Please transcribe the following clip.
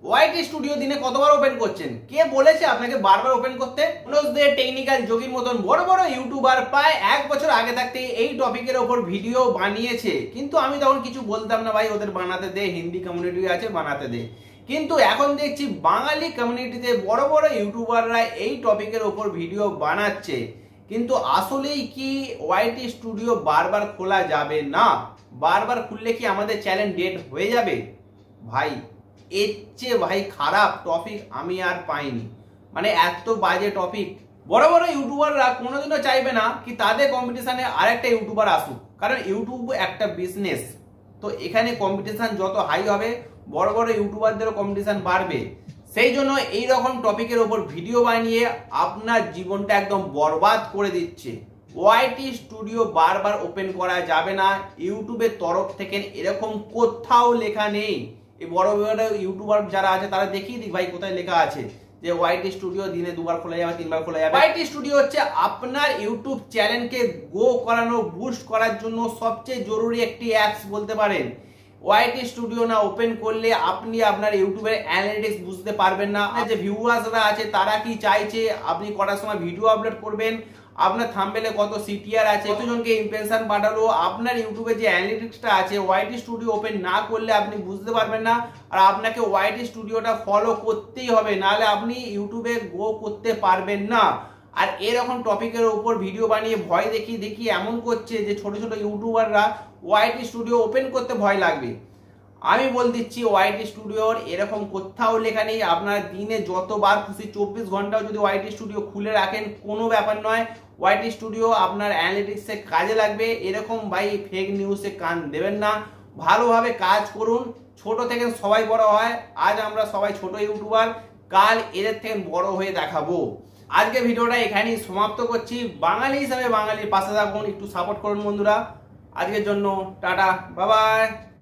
YT studio দিনে কতবার open করছেন? কে বলেছে আপনাকে বারবার ওপেন করতে? মনোজদের টেকনিক্যাল যোগীর মতন বড় বড় ইউটিউবার প্রায় 1 বছর আগে থাকতে এই টপিকের ওপর ভিডিও বানিয়েছে, কিন্তু আমি তখন কিছু বলতাম না, ভাই ওদের বানাতে দে, হিন্দি কমিউনিটি আছে বানাতে দে। কিন্তু এখন দেখছি বাঙালি কমিউনিটিতে বড় বড় ইউটিউবাররা এই টপিকের ওপর ভিডিও বানাচ্ছে। কিন্তু আসলেই কি ওয়াইটি স্টুডিও বারবার খোলা যাবে না? বারবার খুললে কি আমাদের চ্যানেল ডেড হয়ে যাবে? ভাই এর চেয়ে ভাই খারাপ টপিক আমি আর পাইনি। মানে এত বাজে টপিক। বড় বড় ইউটিউবাররা কোনোদিনও চাইবে না কি তাদের কম্পিটিশনে আরেকটা ইউটিউবার আসুক, কারণ ইউটিউব একটা বিজনেস। তো এখানে কম্পিটিশন যত হাই হবে বড় বড় ইউটিউবারদেরও কম্পিটিশন বাড়বে। সেই জন্য এই রকম টপিকের ওপর ভিডিও বানিয়ে আপনার জীবনটা একদম বরবাদ করে দিচ্ছে। ওয়াইটি স্টুডিও বারবার ওপেন করা যাবে না, ইউটিউবের তরফ থেকে এরকম কোথাও লেখা নেই। এই বড় বড় ইউটিউবার যারা আছে তারা দেখিয়ে দিক ভাই কোথায় লেখা আছে যে ওয়াইটি স্টুডিও দিনে 2বার খোলা যাবে, 3বার খোলা যাবে। ওয়াইটি স্টুডিও হচ্ছে আপনার ইউটিউব চ্যানেলকে গ্রো করানো, বুস্ট করার জন্য সবচেয়ে জরুরি একটি অ্যাপস বলতে পারেন। ওয়াইটি স্টুডিও না ওপেন করলে আপনি আপনার ইউটিউবের অ্যানালিটিক্স বুঝতে পারবেন না। যে ভিউয়ার্সরা আছে তারা কি চাইছে, আপনি কটার সময় ভিডিও আপলোড করবেন, আপনার থাম্বনেলে কত সিটিআর আছে, কতজনকে ইমপ্রেশন পাঠালো, আপনার ইউটিউবে যে অ্যানালিটিক্সটা আছে ওয়াইটি স্টুডিও ওপেন না করলে আপনি বুঝতে পারবেন না। আর আপনাকে ওয়াইটি স্টুডিওটা ফলো করতেই হবে, নাহলে আপনি ইউটিউবে গ্রো করতে পারবেন না। আর এরকম টপিকের উপর ভিডিও বানিয়ে ভয় দেখিয়ে এমন করছে যে ছোট ছোট ইউটিউবাররা ওয়াইটি স্টুডিও ওপেন করতে ভয় লাগবে। আমি বল দিচ্ছি ওয়াইটি স্টুডিওর এরকম কোথাও লেখা নেই। আপনার দিনে যতবার খুশি 24 ঘন্টাও যদি ওয়াইটি স্টুডিও খুলে রাখেন কোনো ব্যাপার নয়, ওয়াইটি স্টুডিও আপনার অ্যানালিটিক্সে কাজে লাগবে। এরকম ভাই ফেক নিউজে কান দেবেন না, ভালোভাবে কাজ করুন। ছোট থেকে সবাই বড় হয়, আজ আমরা সবাই ছোট ইউটিউবার, কাল এদের থেকে বড় হয়ে দেখাবো। আজকে ভিডিওটা এখানেই সমাপ্ত করছি। বাঙালি হিসাবে বাঙালির পাশে থাকুন, একটু সাপোর্ট করুন বন্ধুরা। আজকের জন্য টাটা, বাই বাই।